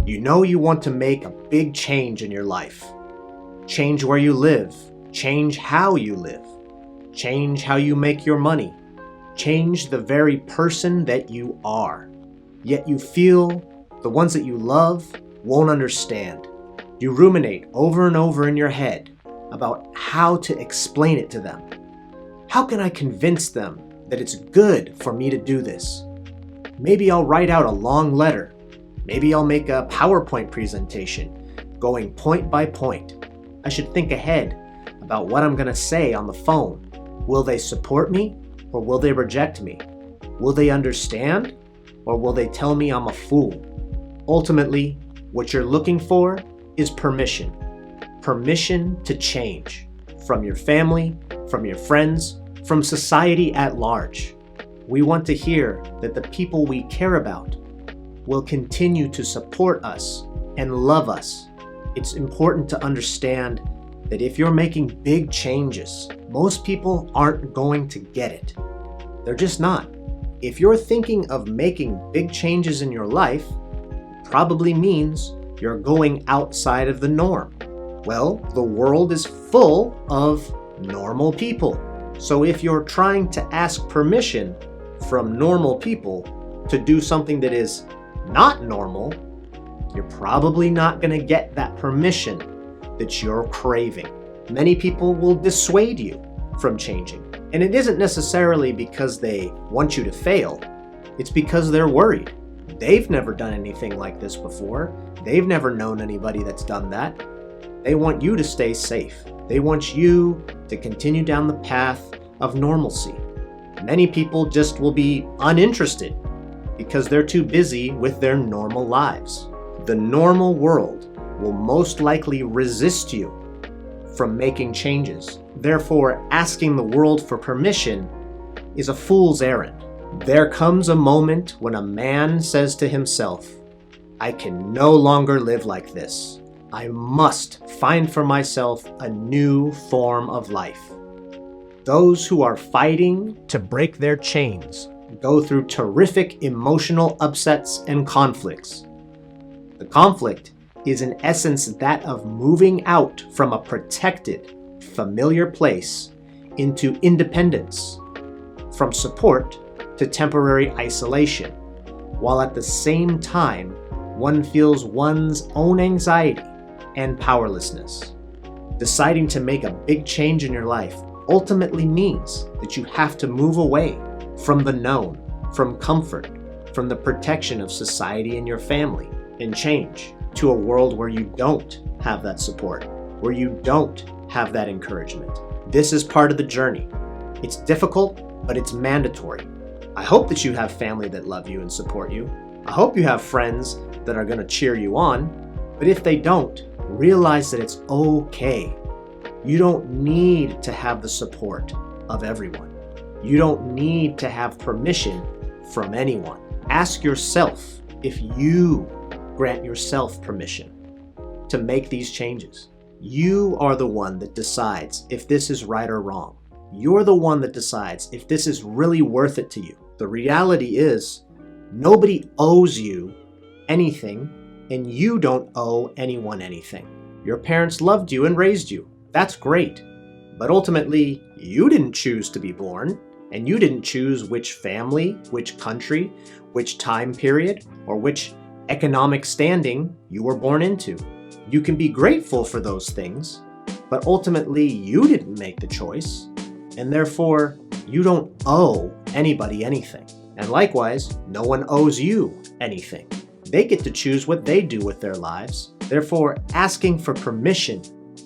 You know you want to make a big change in your life. Change where you live. Change how you live. Change how you make your money. Change the very person that you are. Yet you feel the ones that you love won't understand. You ruminate over and over in your head about how to explain it to them. How can I convince them that it's good for me to do this? Maybe I'll write out a long letter. Maybe I'll make a PowerPoint presentation going point by point. I should think ahead about what I'm going to say on the phone. Will they support me or will they reject me? Will they understand or will they tell me I'm a fool? Ultimately, what you're looking for is permission. Permission to change from your family, from your friends, from society at large. We want to hear that the people we care about will continue to support us and love us. It's important to understand that if you're making big changes, most people aren't going to get it. They're just not. If you're thinking of making big changes in your life, it probably means you're going outside of the norm. Well, the world is full of normal people. So if you're trying to ask permission from normal people to do something that is not normal, you're probably not going to get that permission that you're craving. Many people will dissuade you from changing. And it isn't necessarily because they want you to fail. It's because they're worried. They've never done anything like this before. They've never known anybody that's done that. They want you to stay safe. They want you to continue down the path of normalcy. Many people just will be uninterested because they're too busy with their normal lives. The normal world will most likely resist you from making changes. Therefore, asking the world for permission is a fool's errand. There comes a moment when a man says to himself, I can no longer live like this. I must find for myself a new form of life. Those who are fighting to break their chains go through terrific emotional upsets and conflicts. The conflict is in essence that of moving out from a protected, familiar place into independence, from support to temporary isolation, while at the same time one feels one's own anxiety and powerlessness. Deciding to make a big change in your life ultimately means that you have to move away from the known, from comfort, from the protection of society and your family, and change to a world where you don't have that support, where you don't have that encouragement. This is part of the journey. It's difficult, but it's mandatory. I hope that you have family that love you and support you. I hope you have friends that are going to cheer you on, but if they don't, realize that it's okay. You don't need to have the support of everyone. You don't need to have permission from anyone. Ask yourself if you grant yourself permission to make these changes. You are the one that decides if this is right or wrong. You're the one that decides if this is really worth it to you. The reality is, nobody owes you anything, and you don't owe anyone anything. Your parents loved you and raised you. That's great. But ultimately, you didn't choose to be born, and you didn't choose which family, which country, which time period, or which economic standing you were born into. You can be grateful for those things, but ultimately you didn't make the choice, and therefore you don't owe anybody anything. And likewise, no one owes you anything. They get to choose what they do with their lives. Therefore, asking for permission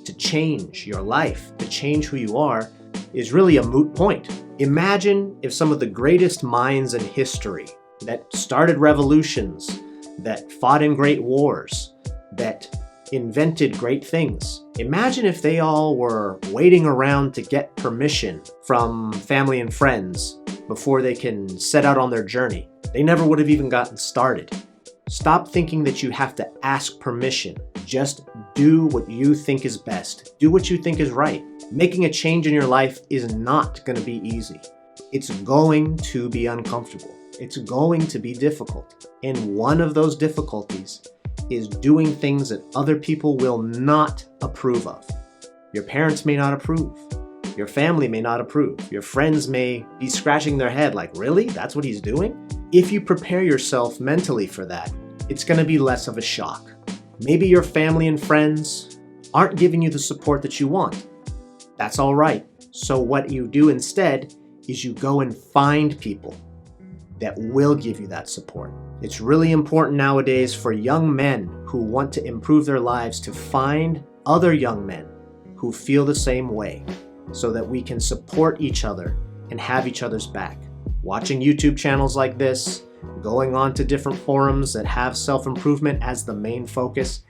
to change your life, to change who you are, is really a moot point. Imagine if some of the greatest minds in history that started revolutions, that fought in great wars, that invented great things. Imagine if they all were waiting around to get permission from family and friends before they can set out on their journey. They never would have even gotten started. Stop thinking that you have to ask permission. Just do what you think is best. Do what you think is right. Making a change in your life is not going to be easy. It's going to be uncomfortable. It's going to be difficult. And one of those difficulties is doing things that other people will not approve of. Your parents may not approve. Your family may not approve. Your friends may be scratching their head like, really? That's what he's doing? If you prepare yourself mentally for that, it's going to be less of a shock. Maybe your family and friends aren't giving you the support that you want. That's all right. So what you do instead is you go and find people that will give you that support. It's really important nowadays for young men who want to improve their lives to find other young men who feel the same way so that we can support each other and have each other's back. Watching YouTube channels like this, going on to different forums that have self-improvement as the main focus,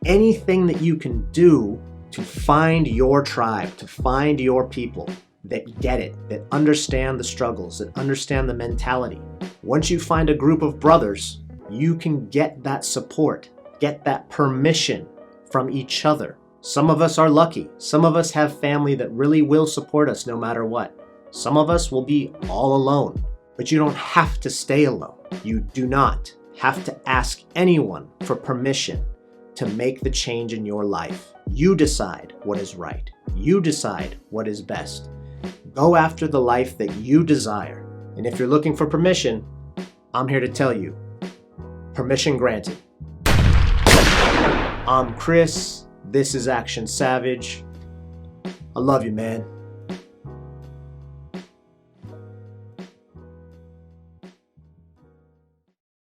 anything that you can do to find your tribe, to find your people that get it, that understand the struggles, that understand the mentality. Once you find a group of brothers, you can get that support, get that permission from each other. Some of us are lucky. Some of us have family that really will support us no matter what. Some of us will be all alone, but you don't have to stay alone. You do not have to ask anyone for permission to make the change in your life. You decide what is right. You decide what is best. Go after the life that you desire. And if you're looking for permission, I'm here to tell you, permission granted. I'm Chris. This is Action Savage. I love you, man.